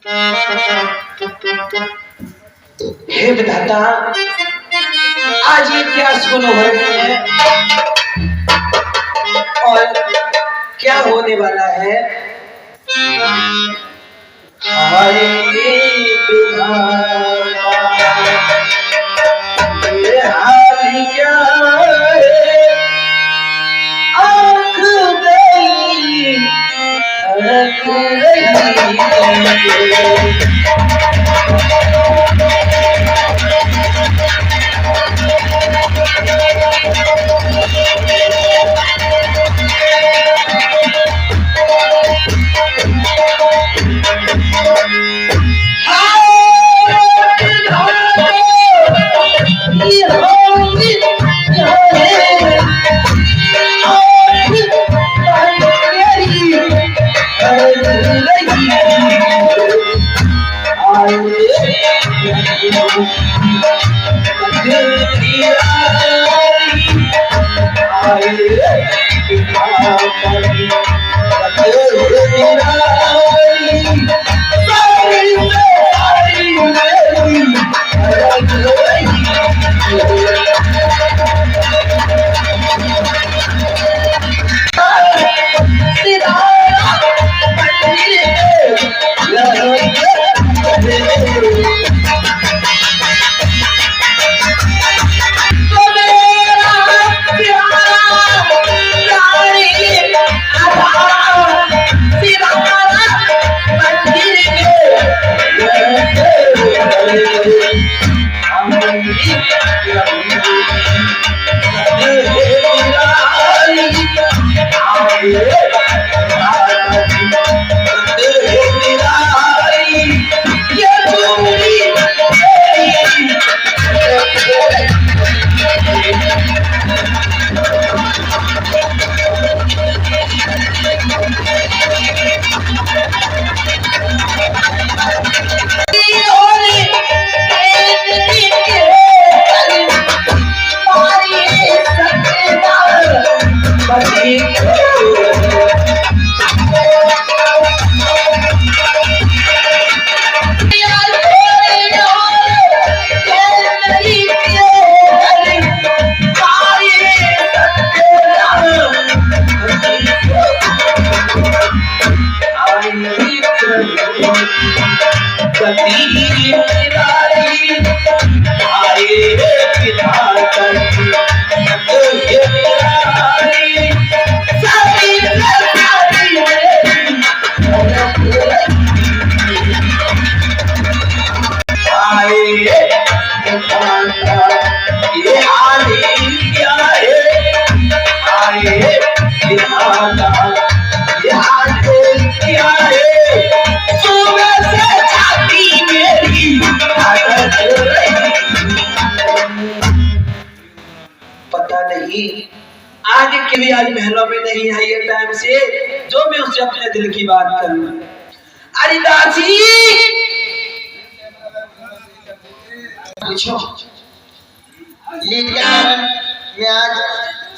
हे विधाता, आज ये क्या सुन हो रही है और क्या होने वाला है? हाय विधाता, ये हाल क्या है? आँख गई धड़क रही है। आज के भी आज महलों में नहीं है ये टाइम से जो मैं उससे अपने दिल की बात करूं। अरे दासी पूछो, मैं आज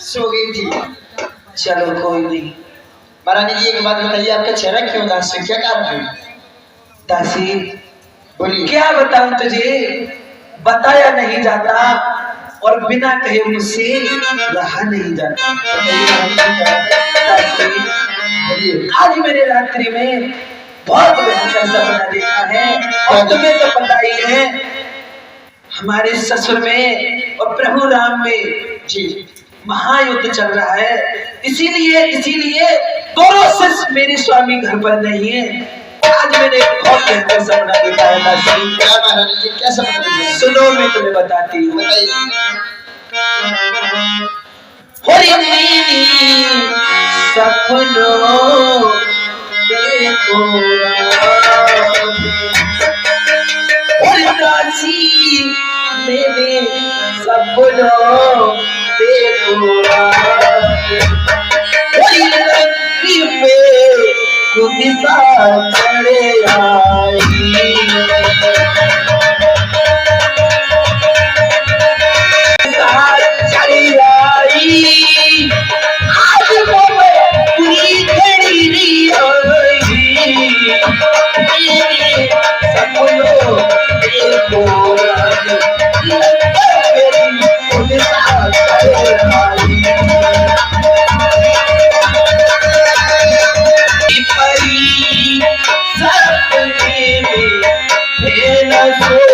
सो गई थी। चलो कोई नहीं। महारानी जी एक बात बताइए, आपका चेहरा क्यों उदास है, क्या कारण है? दासी बोलिए। क्या बताऊं तुझे, बताया नहीं जाता और बिना कहे मुझसे रहा नहीं जाता। आज मेरे रात्रि में बहुत भयंकर सपना देखा है और तुम्हें तो पता ही है हमारे ससुर में और प्रभु राम में जी महायुद्ध चल रहा है। इसीलिए दोनों से मेरे स्वामी घर पर नहीं है। आज मैंने बहुत भयंकर सपना देखा है दासी। क्या महारानी जी, क्या सपना देखा? सुनो मैं तुम्हें बताती हूँ। सपनों दासी मेरे सपनों चढ़े आई आज सपनों देखो रानी मेरी उनका करवाई परी सपने में है न सोई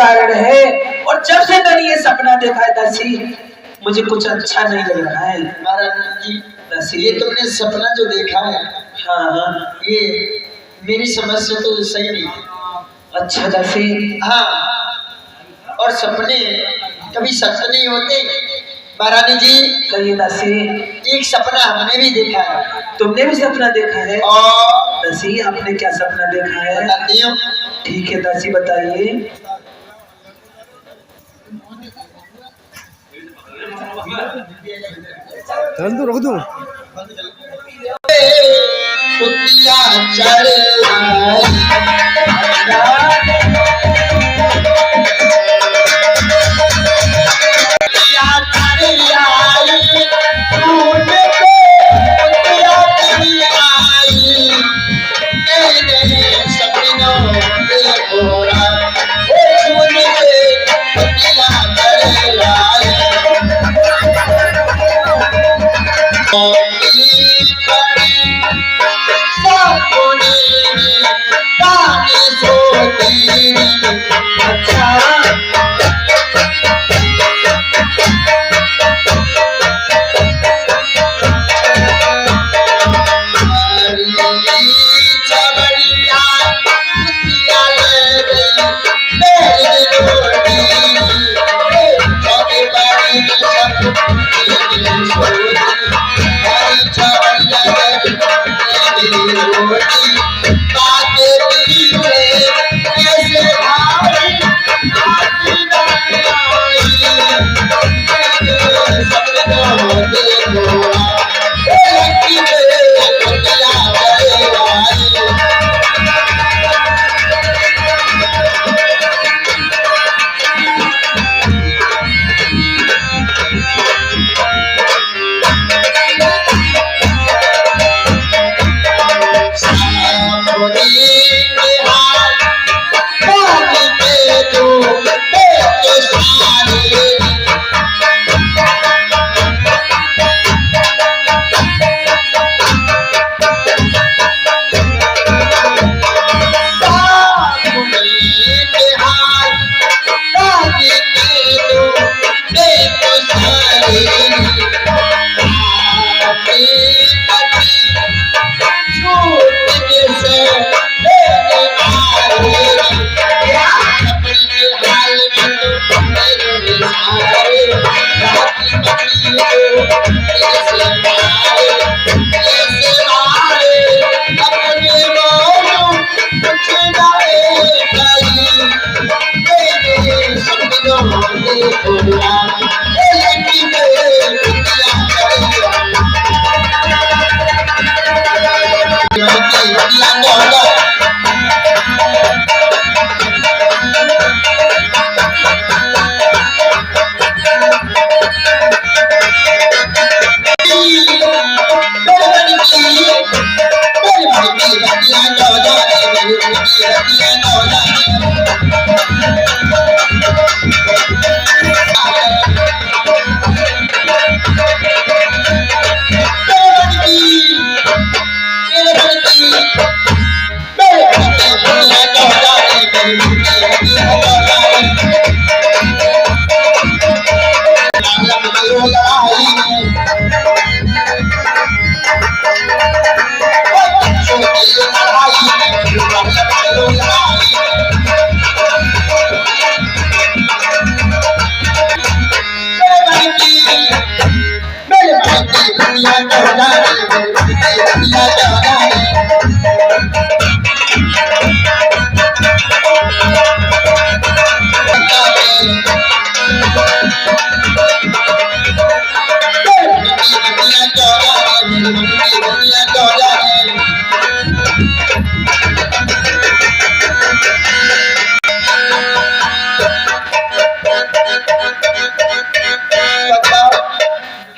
कारण है। और जब से मैंने ये सपना देखा है दासी, मुझे कुछ अच्छा नहीं लग रहा है। महाराज जी, ये तुमने सपना जो देखा है, हाँ, ये मेरी समझ से तो सही नहीं। अच्छा दासी। हाँ, और सपने कभी सत्य नहीं होते। महारानी जी, कहिए दासी। एक सपना हमने भी देखा है। तुमने भी सपना देखा है? और दासी, आपने क्या सपना देखा है? बताती हूँ। ठीक है दासी, बताइए। रोक दूं? सपनों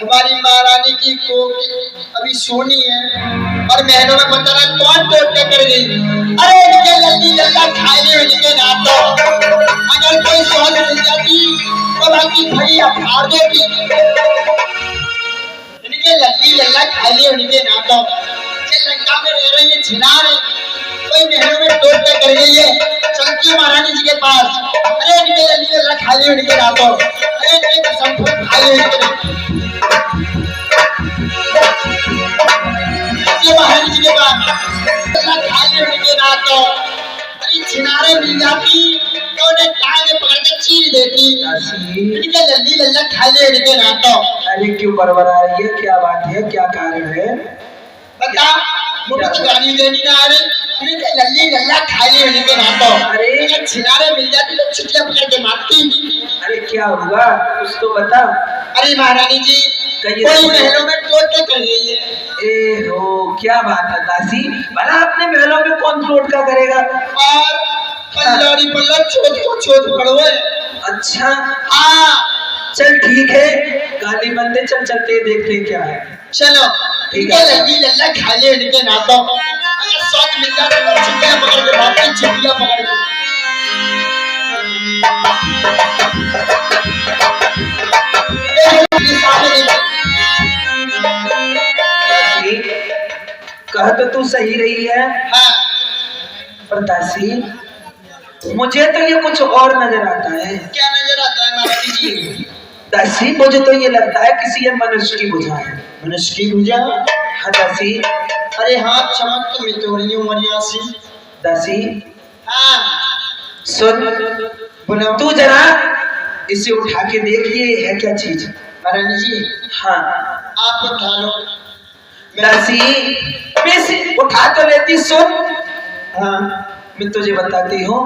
हमारी महारानी की कोकी अभी सोनी है और महलों में पता नहीं कौन तोड़ के कर गई। अरे इनके लल्ली लल्ला खाए इनके ना तो अगर कोई सोच मिल जाती तो बाकी भैया फाड़ देती। इनके लल्ली लल्ला खाए उनके ना तो लंका में रह रही है छिनार कोई महलों में तोड़ के कर गई है। चलती महारानी जी के पास। अरे इनके लल्ली लल्ला खाए उनके ना तो अरे इनके कसम खाए उनके महारानी जी के पास खाली उनके ना तो अरे छिनारे मिल जाती तो उन्हें टांग पकड़ के चीर देती। इनके लल्ली लल्ला खाली उनके ना तो। अरे क्यों बरबरा रही है, क्या बात है, क्या कारण है बता। मुझे तो गाली देनी ना आ रही। इनके लल्ली लल्ला खाली उनके ना तो अरे छिनारे मिल जाती तो छुट्टियां पकड़ के मारती। अरे क्या हुआ कुछ तो बता। अरे महारानी जी कोई महलों में तोड़ के कर गई है। ए हो क्या बात है दासी, भला अपने महलों में कौन तोड़ का करेगा। और पल्लड़ी पल्ला छोट को छोट पड़ो है। अच्छा हाँ चल ठीक है, गाली बंदे चल चलते देखते क्या है। चलो ठीक है। लल्ली लल्ला खाली इनके ना तो अगर सच मिल जाए तो छुट्टियां पकड़ के भागती छुट्टियां पकड़ के। कह तो तू सही रही है। हाँ पर दासी मुझे तो ये कुछ और नजर आता है। क्या नजर आता है महारानी जी। दासी मुझे तो ये लगता है किसी ये मनुष्य की भुजा है। मनुष्य की भुजा। हाँ दासी। अरे हाँ चमक तो मैं तो रही हूँ मरियासी। दासी हाँ सुन बोलो। तू जरा इसे उठा के देख ये है क्या चीज। महारानी जी हाँ आप उठा लो। दासी मैं इसे उठा तो लेती। सुन हाँ मैं तुझे बताती हूँ,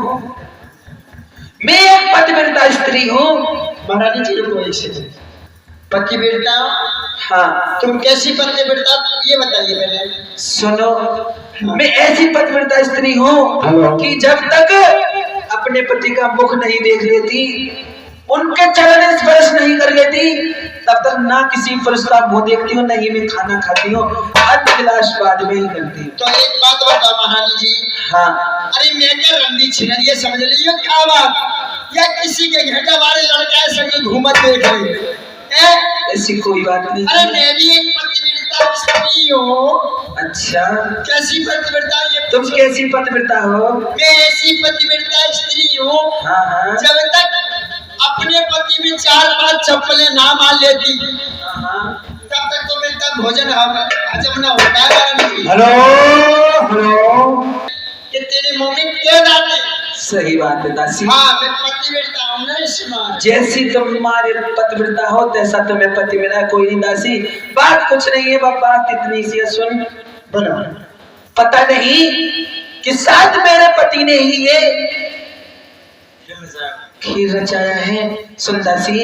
मैं एक पतिव्रता स्त्री हूँ। महारानी जी रुको एक सेकंड। पतिव्रता। हाँ तुम कैसी पतिव्रता ये बताइए पहले। सुनो मैं ऐसी पतिव्रता स्त्री हूँ कि जब तक अपने पति का मुख नहीं देख लेती, उनके चरण स्पर्श नहीं कर लेती, तब तक ना किसी पुरुष का मुंह देखती हूँ, नहीं मैं खाना खाती हूँ, हर गिलास बाद में ही करती हूँ। तो एक बात बता महारानी जी। हाँ अरे मैं क्या रंडी छिनर ये समझ रही हो क्या बात, या किसी के घंटा वाले लड़का संगे घूमत देख रही है। ऐसी कोई बात नहीं। अरे मैं भी एक पतिव्रता स्त्री हूँ। अच्छा कैसी पतिव्रता ये तुम कैसी पतिव्रता हो। मैं ऐसी पतिव्रता स्त्री हूँ हाँ हाँ जब तक अपने पति में 4-5 चप्पलें ना मार लेती तब तक तो मेरा भोजन हजम ना होता है। हेलो हेलो कि तेरे मुंह में क्या डाले। सही बात है दासी। हाँ मैं पतिव्रता हूँ ना इसमें। जैसी तुम्हारी पतिव्रता हो तैसा तुम्हें पति मिला। कोई नहीं दासी बात कुछ नहीं है, बात इतनी सी है। सुन बोलो। पता नहीं कि साथ मेरे पति ने ही ये खीर रचाया है सुंदर सी।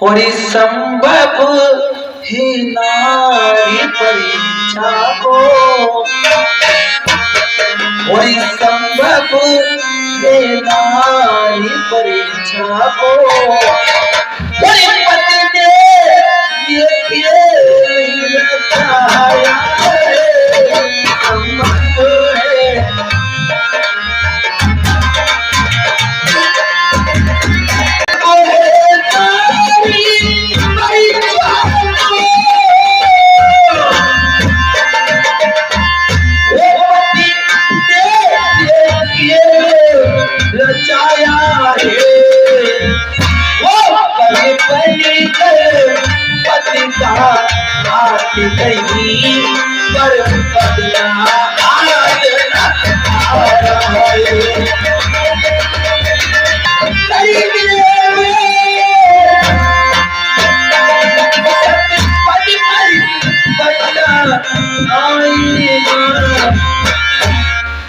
होरी संभव हे नारी परीक्षा को, होरी संभव हे नारी परीक्षा को, होरी पति ने ये खेल रचाया है, संभव है। रचाया है वो कभी पहली पति का हाथ नहीं पर पतिया आज आ रहा है।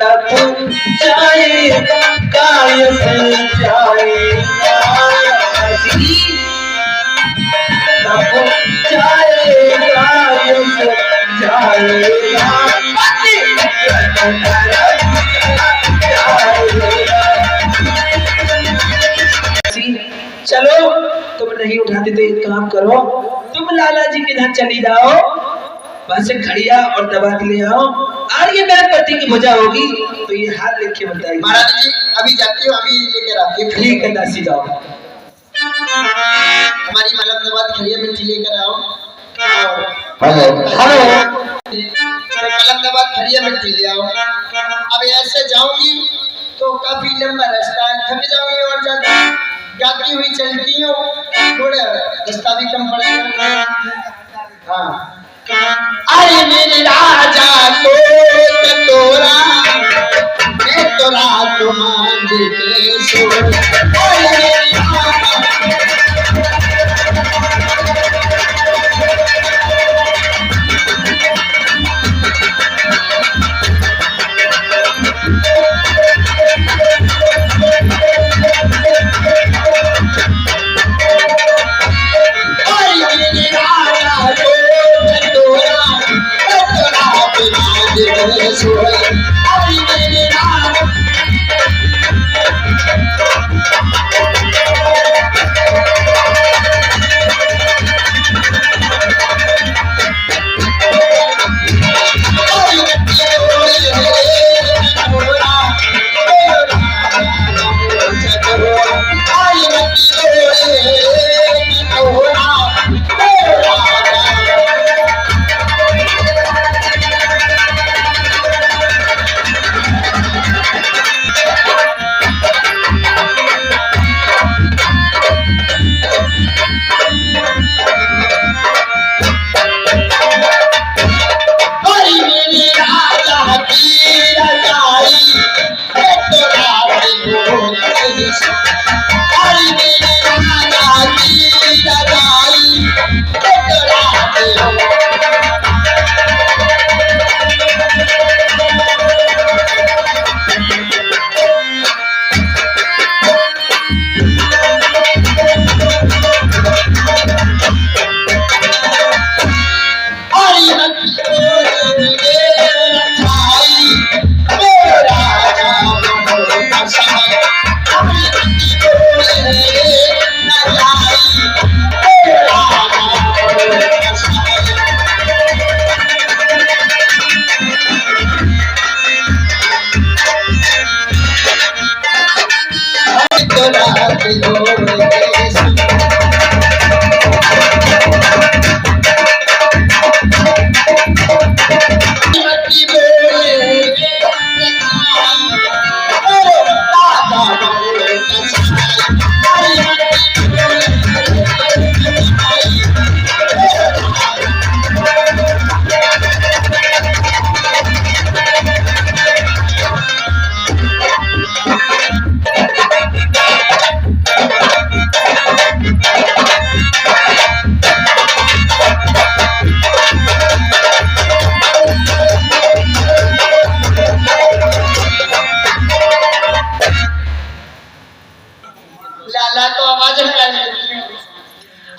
तब जाए कायस जाएगा तब जाए कायस जाएगा। चलो तुम नहीं उठाते तो एक काम करो, तुम लाला जी के घर चली जाओ, वहां से खड़िया और दबा के ले आओ, और ये मेरे पति की भुजा होगी तो ये हाथ लिख के बताइए। महाराज जी अभी जाती हो, अभी लेकर आती हूँ। ठीक है दासी जाओ। हमारी मलमदाबाद खड़िया मिर्ची लेकर आओ। हेलो मलमदाबाद खड़िया मिर्ची ले आओ। अब ऐसे जाऊंगी तो काफी लंबा रास्ता है, थक जाऊंगी और ज्यादा गाती हुई चलती हूँ, थोड़ा रास्ता भी कम पड़ेगा। हाँ अरे मेरे राजा को तोरा मैं तोरा तो मांझे सो।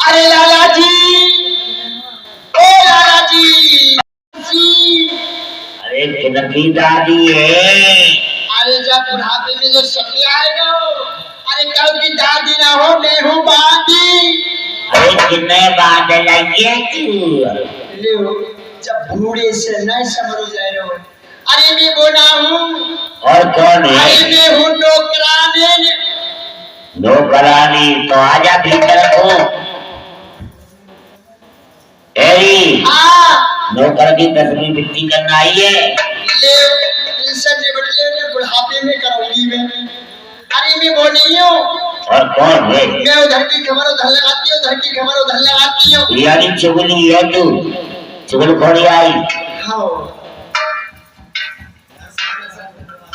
अरे लाला जी, ओ लाला जी, अरे किनकी दादी है? अरे जब बुढ़ापे में जो शक्ल आएगा, अरे कल की दादी ना हो, मैं हूँ बादी। अरे किन्ने बादल आइए तू? लो, जब बूढ़े से न समझ जाए हो। अरे मैं बोला हूँ। और कौन है? अरे मैं हूँ नौकरानी। नौकरानी तो आजा भीतर को। एरी हाँ, नौकर की तस्वीर बिक्री करना आई है। ले इनसे निबट ले, ने बुढ़ापे में कराऊंगी मैं। अरे मैं वो नहीं हूँ। और कौन है? मैं उधर की खबर उधर लगाती हूँ, उधर की खबर उधर लगाती हूँ। यानी चुगली है तू? चुगलखोरी आई? हाँ।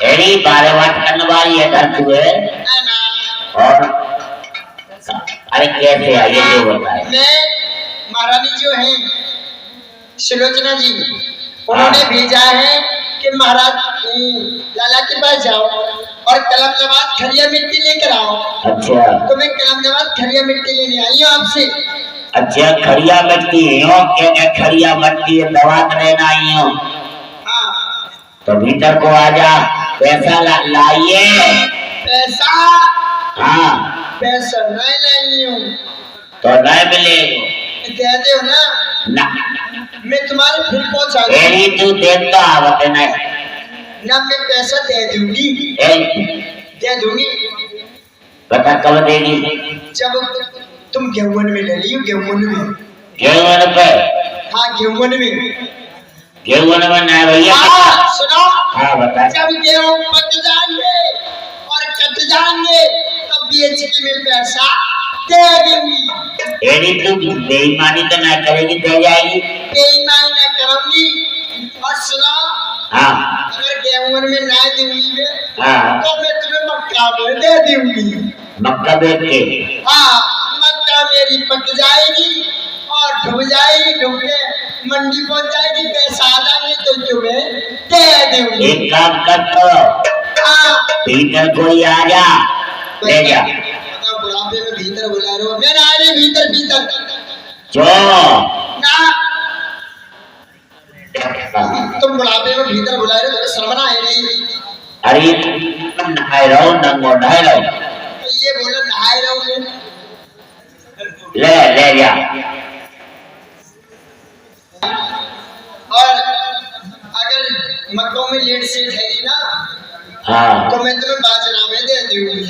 एरी 12 वाट करने वाली है घर तू है? ना। और अरे कैसे आई है जो बताए? मैं महारानी जो है सुलोचना जी, उन्होंने भेजा है कि महाराज लाला के पास जाओ और कलम नवाज खरिया मिट्टी लेकर आओ। अच्छा तो मैं कलम नवाज खरिया मिट्टी लेने आई हूँ आपसे। अच्छा खरिया मिट्टी हो क्या? खरिया मिट्टी दवा लेना आई हो? हाँ। तो भीतर को आजा, पैसा लाइए। पैसा? हाँ पैसा नहीं लाई हूँ। तो नहीं मिलेगा। दे दो ना। ना मैं तुम्हारे फिर पहुंचा एरी तू देता आवत नहीं ना, मैं पैसा दे दूंगी। दे दूंगी। बता कब देगी? जब तुम गेहूं में ले लियो। गेहूं में? गेहूं पे? हाँ गेहूं में। गेहूं में ना भैया। हाँ सुनो। हाँ बता। जब गेहूं पक जाएंगे और कट जाएंगे तब बेच के मैं पैसा दे दूंगी। एरी तू बेईमानी तो ना करेगी, दे जाएगी? बेईमानी ना करूंगी। और सुनो, हाँ अगर गेहूं में ना दूंगी हाँ तो मैं तुम्हें मक्का में दे दूंगी। मक्का बेच के? हाँ, मक्का मेरी पक जाएगी और डूब जाएगी, डूब के मंडी पहुंच जाएगी, पैसा आ जाएंगे तो तुम्हें दे दूंगी। एक काम कर तो हाँ भीतर कोई आ जा, ले जा। बुढ़ापे में भीतर बुला रहे हो? मैं ना आ रही भीतर। भीतर जो ना, तुम बुढ़ापे में भीतर बुला रहे हो, तुम्हें शर्म ना है नहीं? अरे नहाए रहो, नंगो नहाए रहो। ये बोलो नहाए रहोगे? ले जा। और अगर मक्कों में लेट से ठहरी ना, हाँ तो मैं तुम्हें बाजना में दे दूंगी।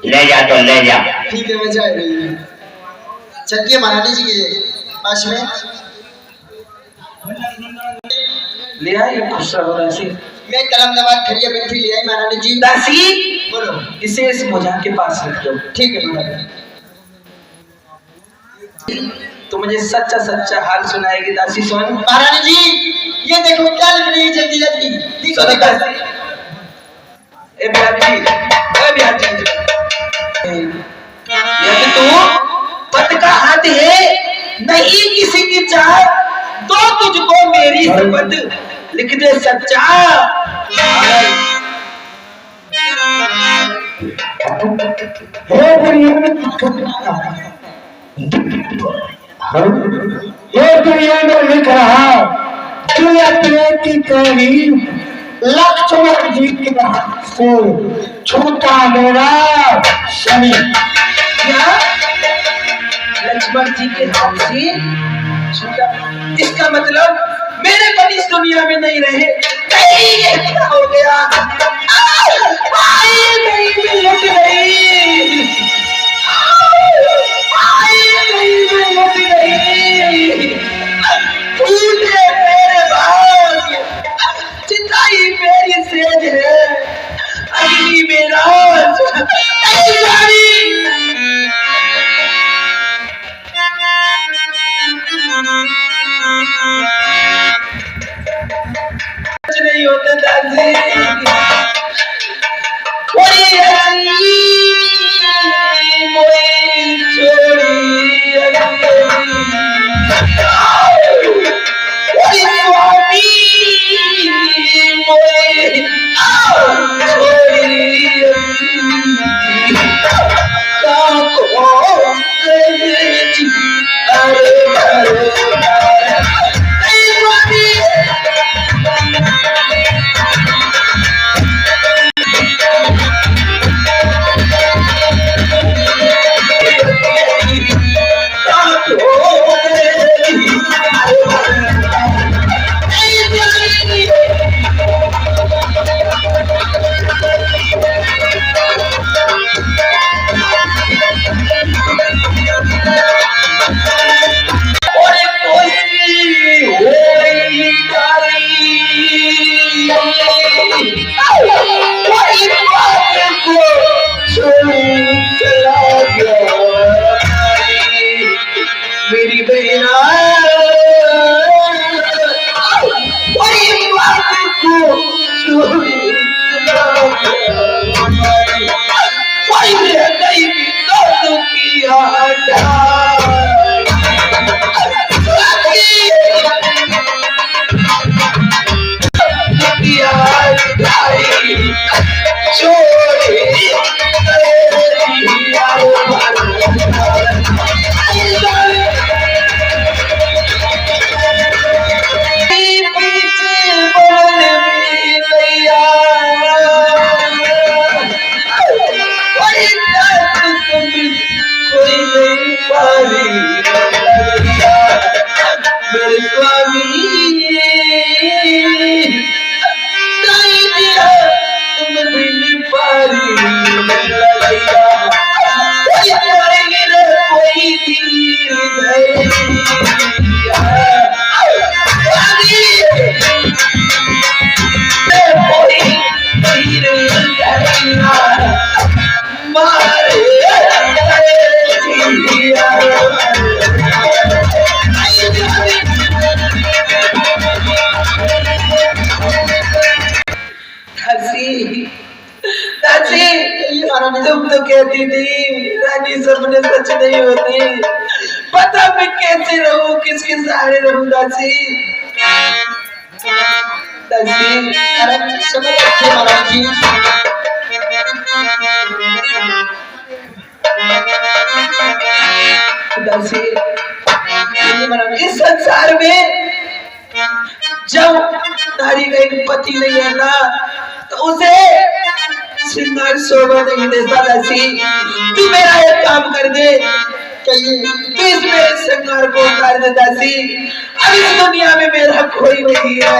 ले जा तो ले जा। ठीक है, मैं जा रही हूँ। चलिए महारानी जी के पास में ले आई खुश रहो दासी। मैं कलम नवाज खरिया मिट्टी ले आई महारानी जी। दासी बोलो। इसे इस मोजा के पास रख दो। ठीक है महारानी। तो मुझे सच्चा सच्चा हाल सुनाएगी दासी। सुन महारानी जी, ये देखो क्या लिख रही है जल्दी जल्दी। सुनो दासी। ए बिहारी जी, ए बिहारी जी, यदि तू पद का हाथ है, नहीं किसी की चाह, तो तुझको मेरी शपथ लिख दे सच्चा। ये दुनिया में लिख रहा की कही लक्ष्मण जी के हाथ से छूटा मेरा शनि। क्या लक्ष्मण जी के हाथ से छूटा? इसका मतलब मेरे मन इस दुनिया में नहीं रहे। नहीं ये क्या हो गया? नहीं मैं लुट गई। नहीं मैं लुट गई। तूने मेरे भाग्य, चिताई मेरी सेज है, अग्नि मेरा नहीं जानी। नहीं होता दादी। मेरे स्वामी नहीं दिया तुम बिन पारी लड़ैया कोई तीर धैया कोई तीर धैया मारे जिया तुम तो कहती थी रानी सपने सच नहीं होते, पता मैं कैसे रहूं किसके सहारे रहूं दासी। दासी समझ रखिए महाराज जी। दासी इस संसार में जब नारी का एक पति नहीं है ना तो उसे श्रृंगार शोभा नहीं देता। दासी तू मेरा एक काम कर दे, तू इस मेरे श्रृंगार को उतार दे दासी। अब इस दुनिया में मेरा कोई नहीं है।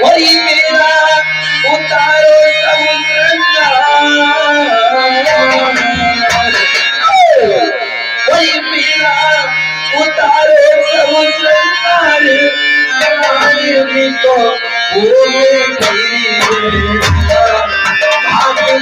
वही मेरा उतारो सब श्रृंगार, वही मेरा उतारो सब श्रृंगार। तो वो में भाग में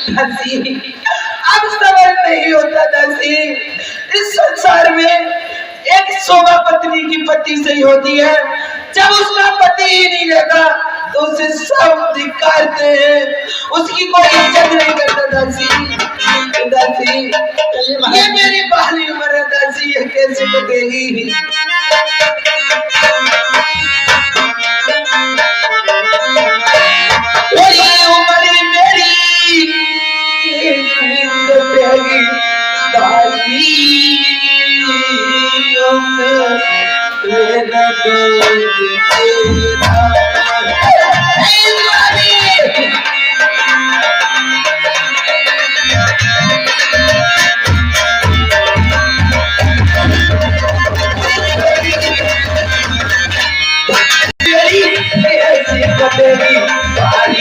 दासी अब सबर नहीं होता दासी। इस संसार में एक शोभा पत्नी की पति से ही होती है। जब उसका पति ही नहीं रहता तो उसे सब धिक्कारते हैं, उसकी कोई इज्जत नहीं करता दासी। दासी ये मेरी बाली उम्र है दासी, ये कैसे कटेगी? ये उम्र मेरी कटेगी बाली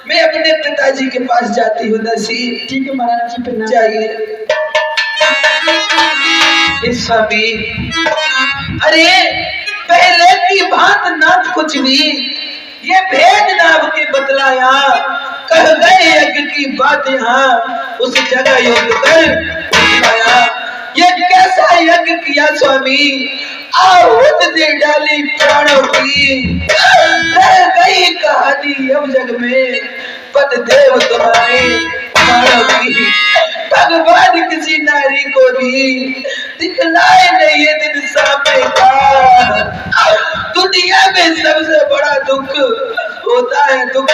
मैं अपने पिताजी के पास जाती हूँ दासी। ठीक है महाराज जी, प्रणाम। जाइए। स्वामी अरे पहले की बात ना कुछ भी, ये भेद नाम के बतलाया, कह गए यज्ञ की बात यहाँ उस जगह योग कर बतलाया। ये कैसा यज्ञ किया स्वामी, आहुत दे डाली प्राणों की, रह गई कहानी अब जग में पद देव तुम्हारे प्राणों की। भगवान किसी नारी को भी दिखलाए नहीं ये दिन सामने का। दुनिया में सबसे बड़ा दुख होता है दुख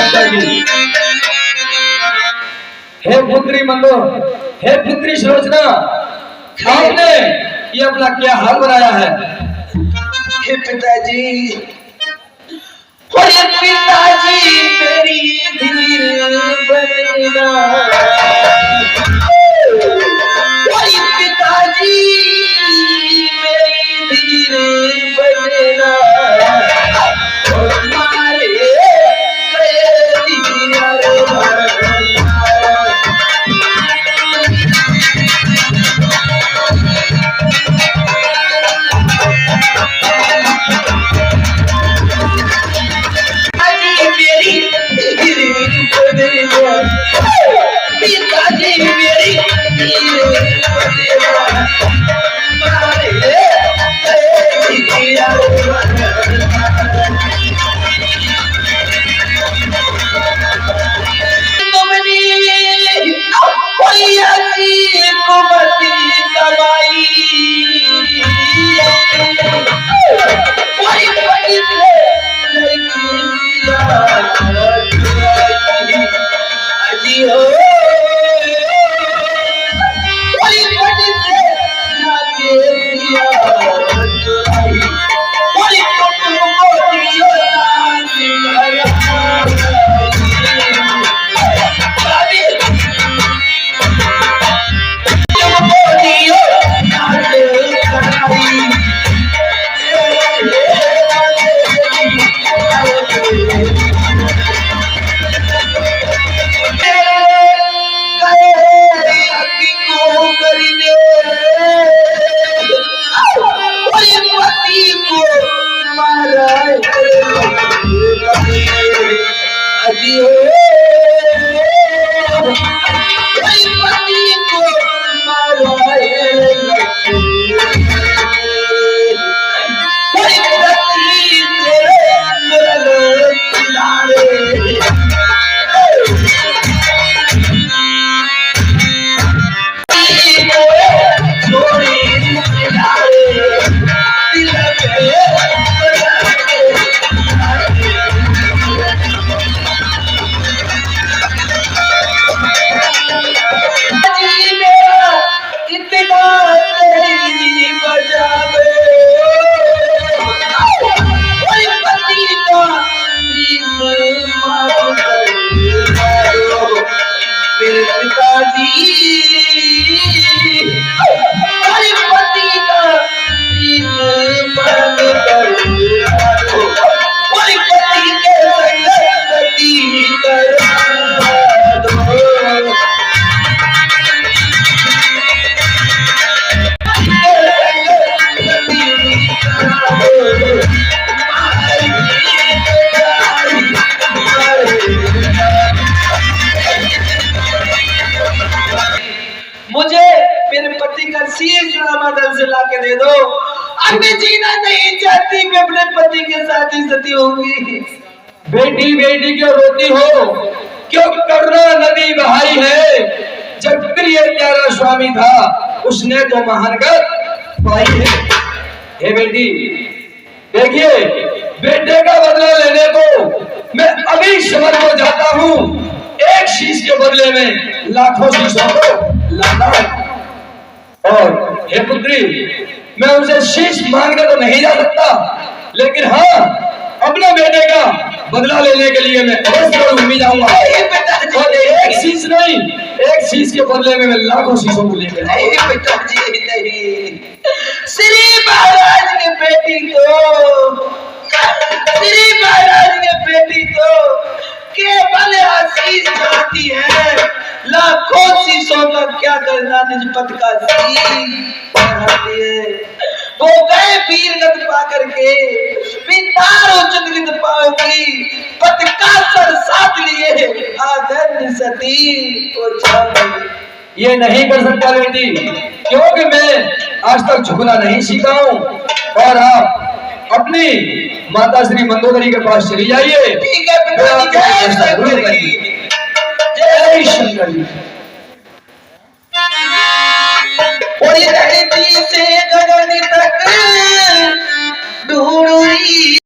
पिताजी हे पुत्री मंदो, हे पुत्री सुलोचना, आपने ये अपना क्या हाल बनाया है? हे पिताजी, अरे पिताजी मेरी धीर बनना, अरे पिताजी मेरी पिताजी हो कोई पति को मराए कोई पति तेरे किनारे मुझे मेरे पति का शीश रामादल से ला के दे दो। अब मैं जीना नहीं चाहती, मैं अपने पति के साथ ही सती होंगी। बेटी बेटी क्यों रोती हो, क्यों करुणा नदी बहाई है। जब प्रिय प्यारा स्वामी था उसने तो महानगत पाई है। हे बेटी देखिए, बेटे का बदला लेने को मैं अभी समर को जाता हूँ। एक शीश के बदले में लाखों शीशों को लाना। और हे पुत्री, मैं उनसे शीश मांगने तो नहीं जा सकता, लेकिन हाँ अपने बेटे का बदला लेने के लिए मैं अवश्य घूमी जाऊंगा। और एक शीश नहीं, एक शीश के बदले में मैं लाखों शीशों को लेकर। नहीं पिताजी नहीं, श्री महाराज की बेटी तो, श्री महाराज की बेटी तो केवल आशीष चाहती है, लाखों शीशों का क्या करना निज पद का शीश चाहती है। वो गए वीरगत पा करके विंदार उचित गीत पाओगी, पद का सर साथ लिए आदर सती को चाहती। ये नहीं कर सकता बेटी, क्योंकि मैं आज तक झुकना नहीं सीखा हूँ। और आप अपनी माता श्री मंदोदरी के पास चली जाइए। ठीक है पिताजी, जय शंकर जी, जय शंकर जी। और ये धरती से गगन तक ढूंढी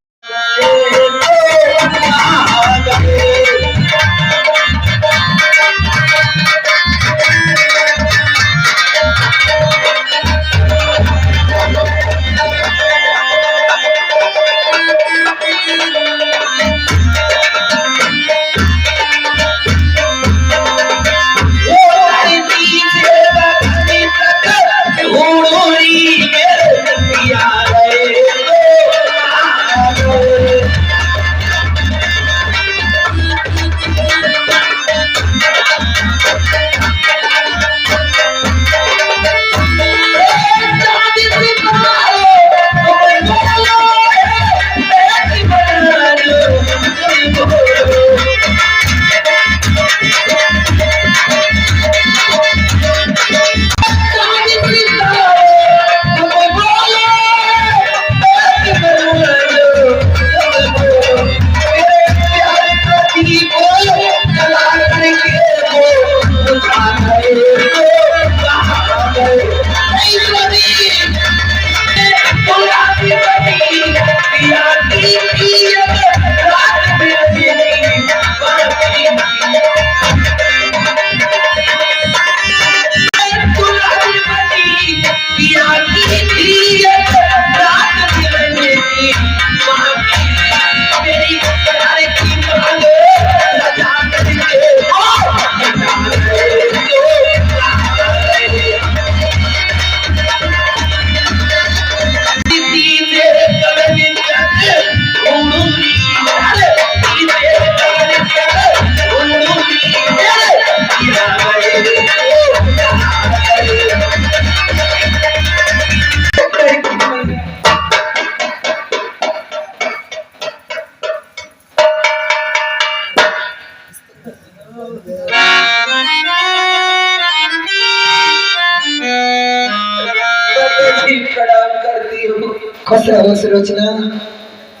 खुश रहो सुलोचना।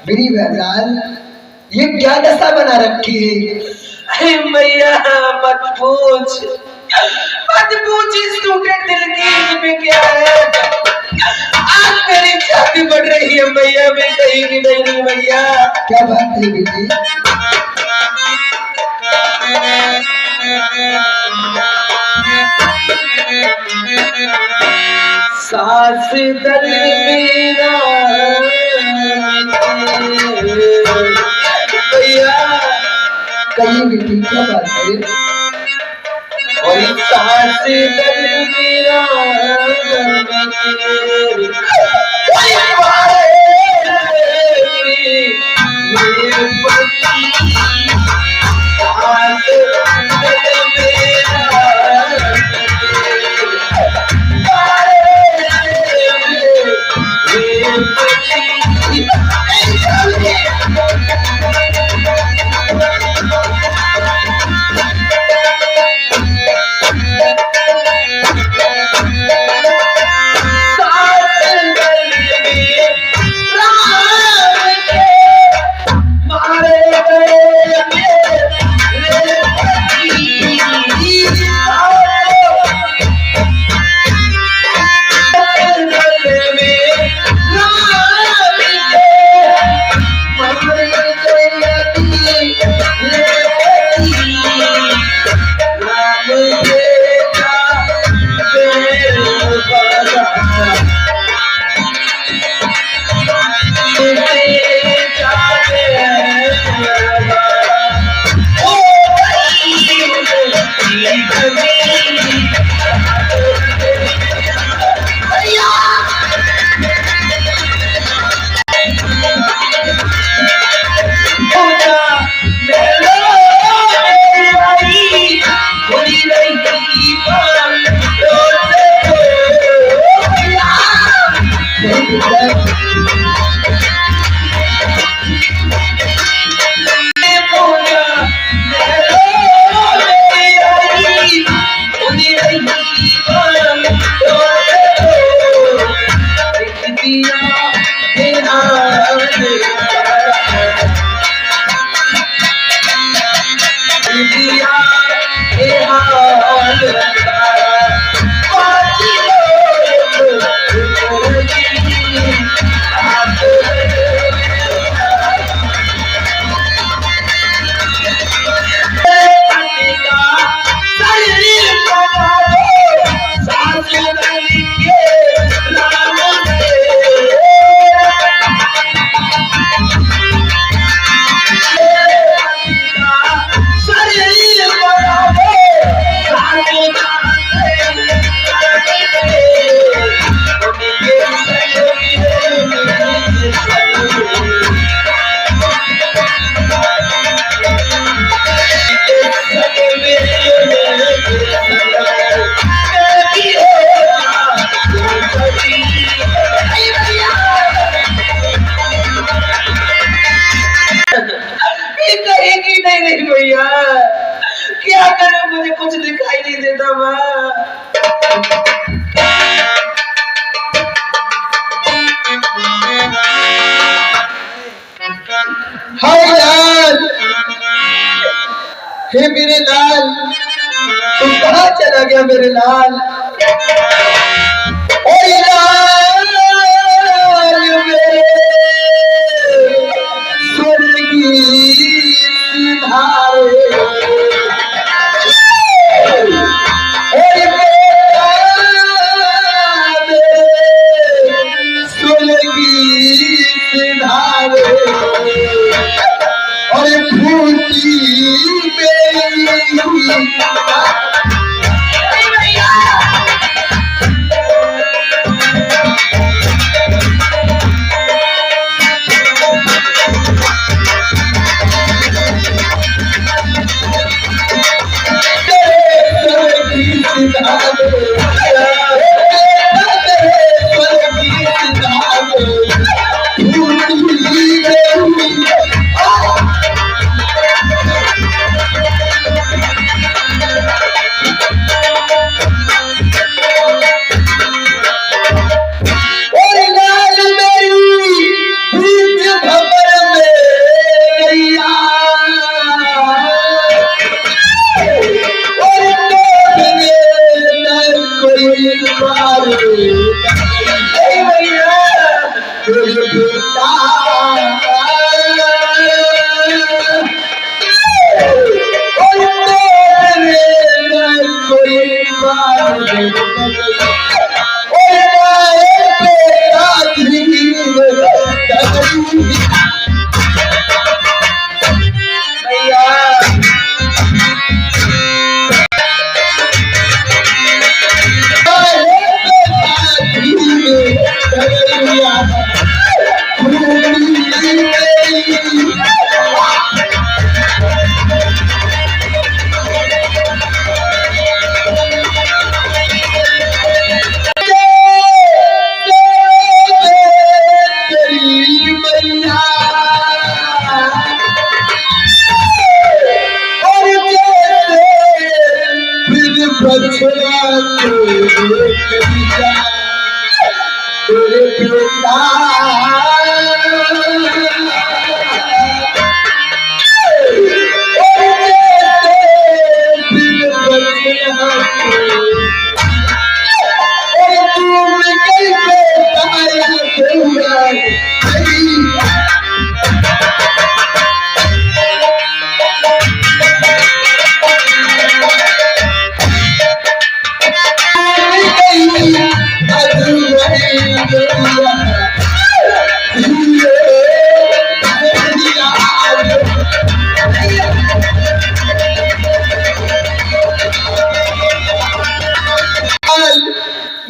मेरी बहलाल ये क्या दशा बना रखी है? अरे मैया मत पूछ इस टूटे दिल की इसमें क्या है। आज मेरी छाती बढ़ रही है मैया, मैं कहीं भी नहीं हूँ मैया। क्या बात है बेटी? सास दल मेरा भैया, कही बेटी क्या बात है? और सास दल मेरा भैया क्या करूं, मुझे कुछ दिखाई नहीं देता माँ। हाय लाल, हे मेरे लाल, तुम कहाँ चला गया मेरे लाल? ओए लाल मेरे स्वर्गीय सिधारे, ओए बेटा मेरे स्वर्गीय सिधारे, और फूटी मेरी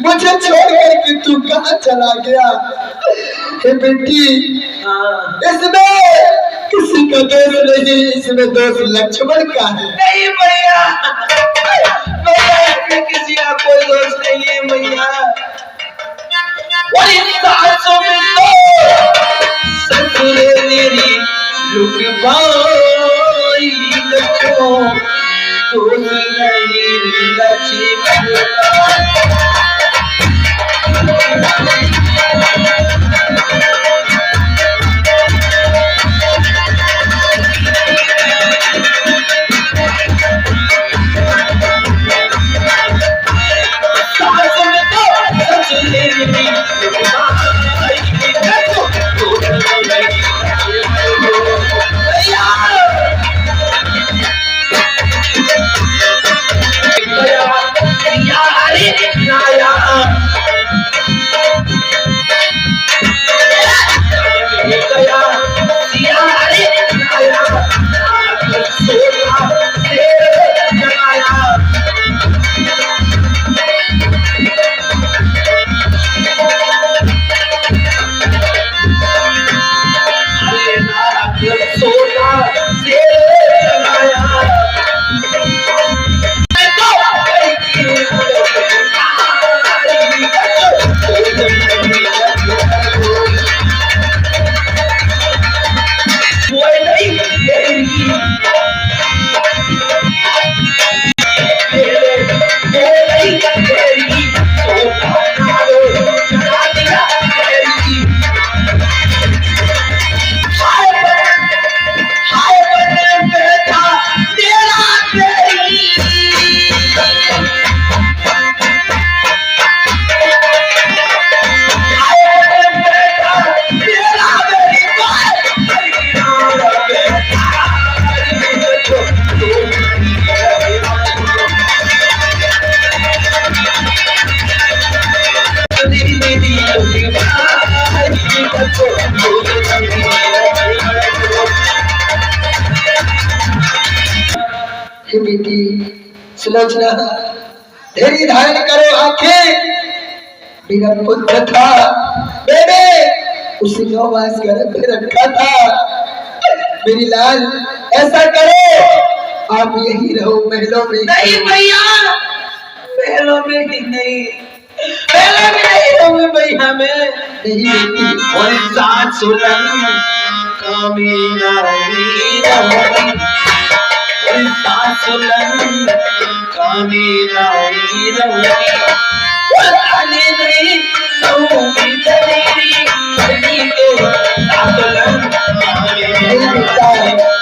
मुझे छोड़ करके तू कहाँ चला गया? हे बेटी, इसमें किसी का दोष नहीं, इसमें दोष लक्ष्मण का है। नहीं भैया, भैया इसमें किसी का कोई दोष नहीं है भैया। और इन सासों में तो ससुरे मेरी लुटवाई लखो, दोष नहीं लक्ष्मण का। बेटी सुलोचना, धैर्य धारण करो आंखें। मेरा पुत्र था, मैंने उसे 9 मास गर्भ में रखा था। मेरी लाल, ऐसा करो, आप यही रहो महलों में। नहीं भैया, महलों में ही नहीं, महलों में नहीं रहूंगे भैया मैं। नहीं बेटी, और साथ सुलन कामिना रहूंगी, और साथ सुलन कामिना रहूंगी, और आने नहीं रहूंगी तेरी तेरी के साथ सुलन कामिना रहूंगी।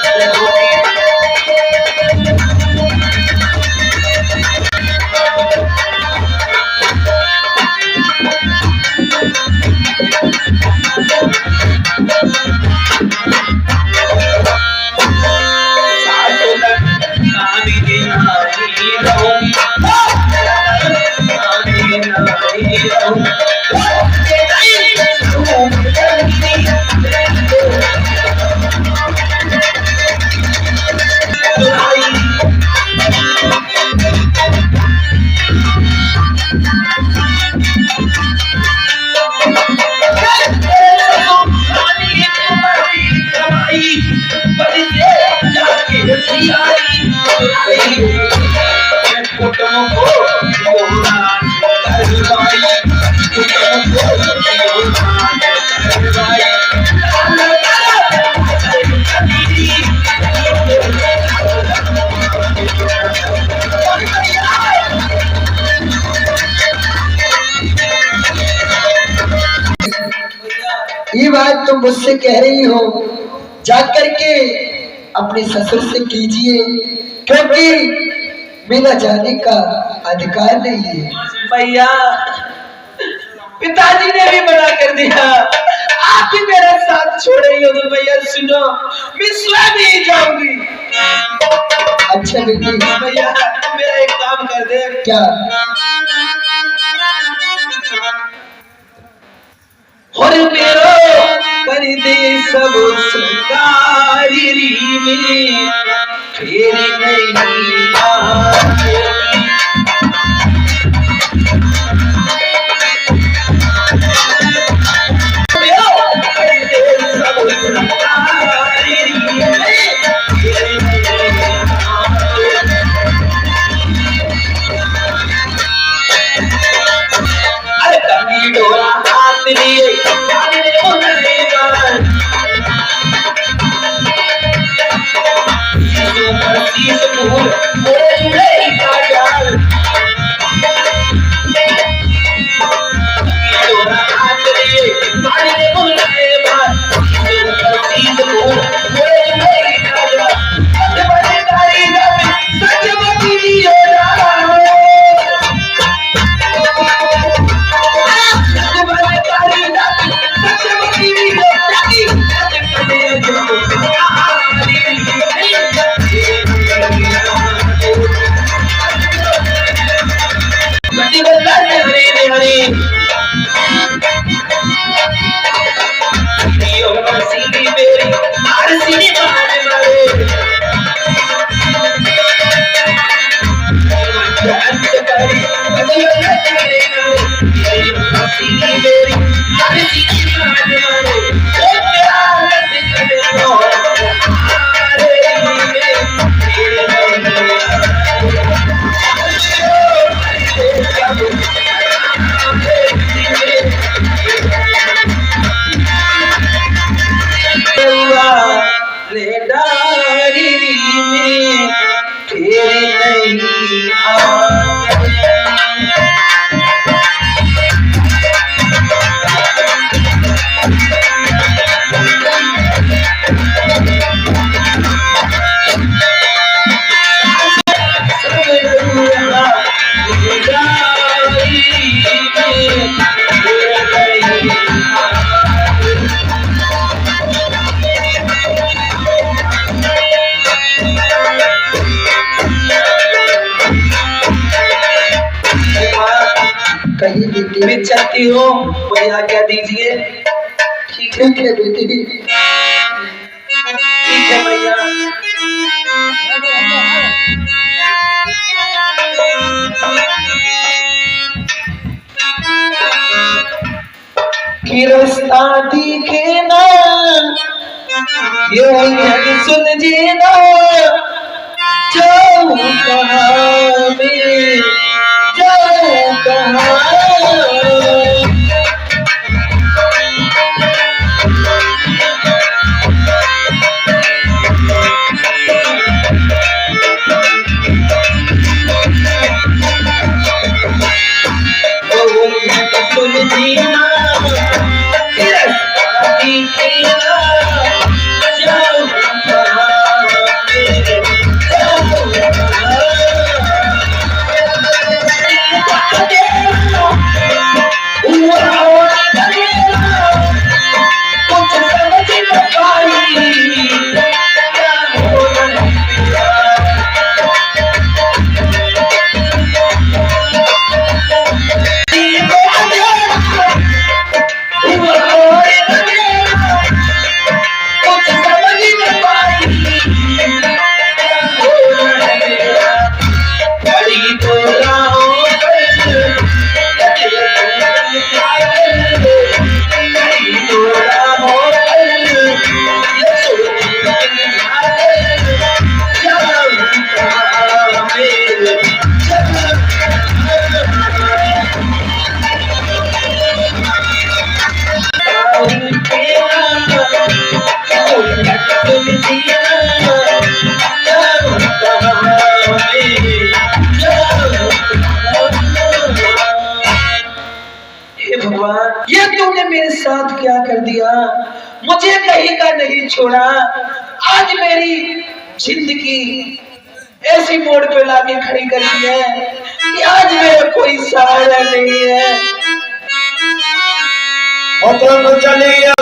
ये बात तुम मुझसे कह रही हो, जाकर के अपने ससुर से कीजिए, क्योंकि मेरा जाने का अधिकार नहीं है। भैया, पिताजी ने भी मना कर दिया, आप ही मेरा साथ छोड़ेंगे तो भैया सुनो, मैं स्वयं ही जाऊंगी। अच्छा बेटी, भैया मेरा एक काम कर दे। क्या? और मेरो कर दे सब सरकारी में, फिर नहीं आएगी। कहीं बेटी, मैं चाहती हूँ कोई आज्ञा दीजिए। ठीक है बेटी। ठीक है भैया। कि रास्ता दिखे ना, ये सुन जीना, जाऊं कहाँ मैं, जाऊं कहाँ। सुन जीना, रास्ता दिखे ना, जाऊं कहाँ मैं, जाऊं कहाँ। ये तूने मेरे साथ क्या कर दिया, मुझे कहीं का नहीं छोड़ा। आज मेरी जिंदगी ऐसी मोड़ पे लाके खड़ी कर दी है कि आज मेरा कोई सहारा नहीं है। और तो चलिए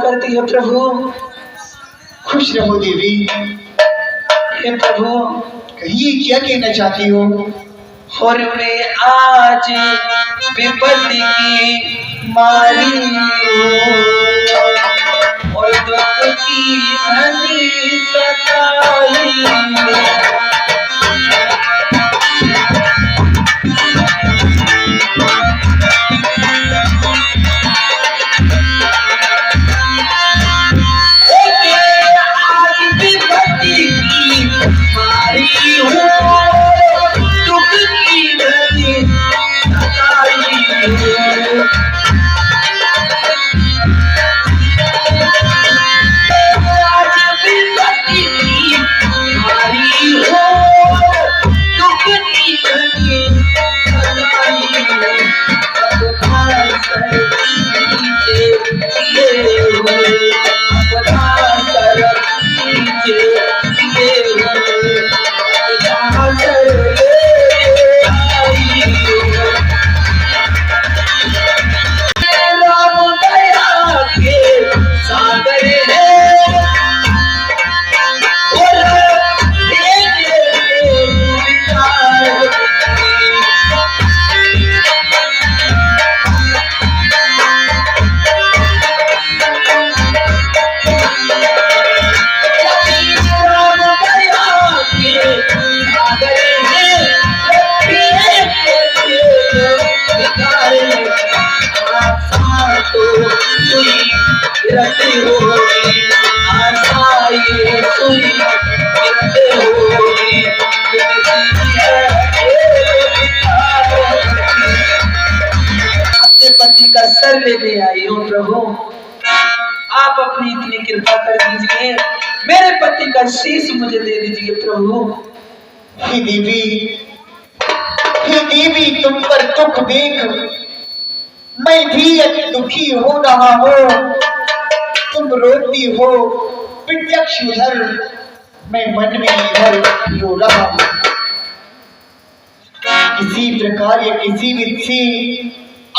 करती है प्रभु। खुश रहो देवी। हे प्रभु, कहिए क्या कहना चाहती हो? और मैं आज विपत्ति की मारी हूँ और दुख की घनी सताई। सर लेने आई हूँ प्रभु, आप अपनी इतनी कृपा कर दीजिए, मेरे पति का शीश मुझे दे दीजिए प्रभु। हे देवी, तुम पर दुख देख मैं भी अति दुखी हो रहा हूँ। तुम रोती हो प्रत्यक्ष उधर, मैं मन में इधर रो रहा हूँ। किसी प्रकार या किसी विधि से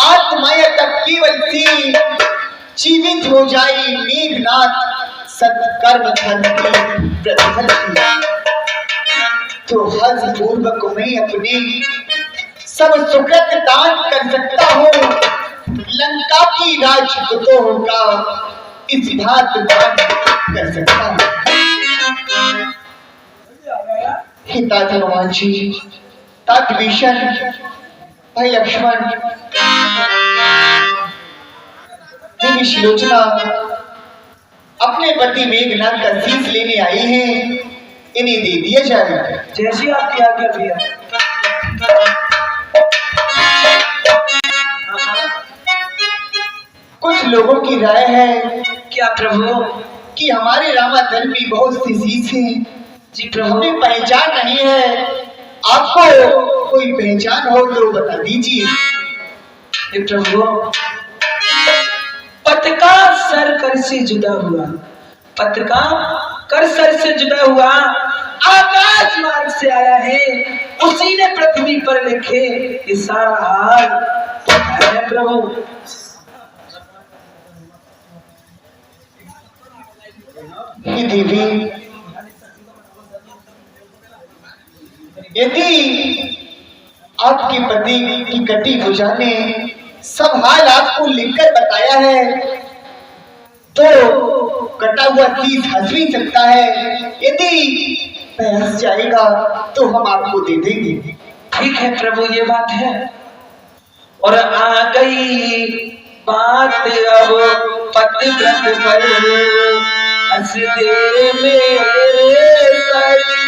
आत्माया तक केवल सी जीवित हो जाए मेघनाथ सत्कर्म धर्म की प्रतिफल तो हज पूर्वक मैं अपने सब सुकृत दान कर सकता हूँ। लंका की राजपुतों का इस भात दान कर सकता हूँ। हे तात हनुमान जी, तात विभीषण, भाई लक्ष्मण, देवी शिलोचना अपने पति मेघनाथ का शीश लेने आई हैं, इन्हें दे दिया जाए। जैसी आपकी आज्ञा भैया। कुछ लोगों की राय है क्या प्रभु कि हमारे रामाधन में बहुत सी शीश हैं। जी प्रभु, हमें पहचान नहीं है, आपको कोई पहचान हो तो बता दीजिए। हे प्रभु, पत का सर कर से जुदा हुआ, पत का कर सर से जुदा हुआ, आकाश मार्ग से आया है, उसी ने पृथ्वी पर लिखे ये सारा हाल है प्रभु। हे देवी, यदि आपके पति की कटी भुजा ने सब हाल आपको लिखकर बताया है तो कटा हुआ शीश हंस भी सकता है। यदि वह हंस जाएगा तो हम आपको दे देंगे। ठीक है प्रभु, ये बात है। और आ गई बात अब पतिव्रत पर, हंस दे मेरे सरकार।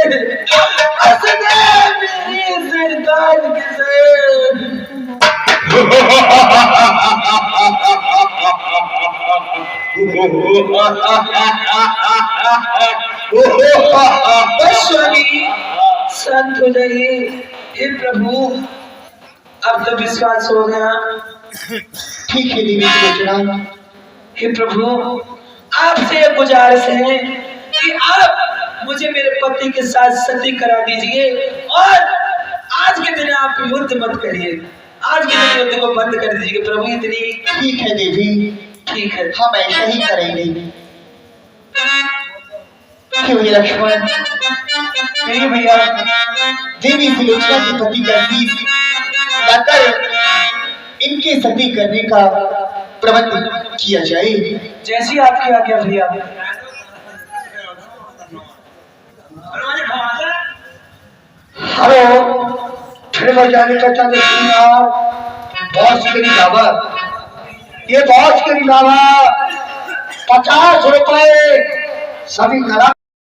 असदे मेरी सरकार के सर। बस स्वामी शांत हो जाइए। हे प्रभु अब तो विश्वास हो गया। ठीक है देवी सुलोचना। हे प्रभु आपसे ये गुजारिश है कि आप मुझे मेरे पति के साथ सती करा दीजिए और आज के दिन आप युद्ध मत करिए। आज के दिन युद्ध को बंद कर दीजिए प्रभु। इतनी ठीक है देवी, ठीक है, हम ऐसा ही करेंगे। क्यों ये लक्ष्मण? नहीं भैया, देवी सुलोचना के पति का शीश लाकर इनके सती करने का प्रबंध किया जाए। जैसी आपकी आज्ञा भैया। हेलो, फिर मैं जाने का चाहते बॉस के अलावा ये बॉस के अलावा 50 रुपए सभी करा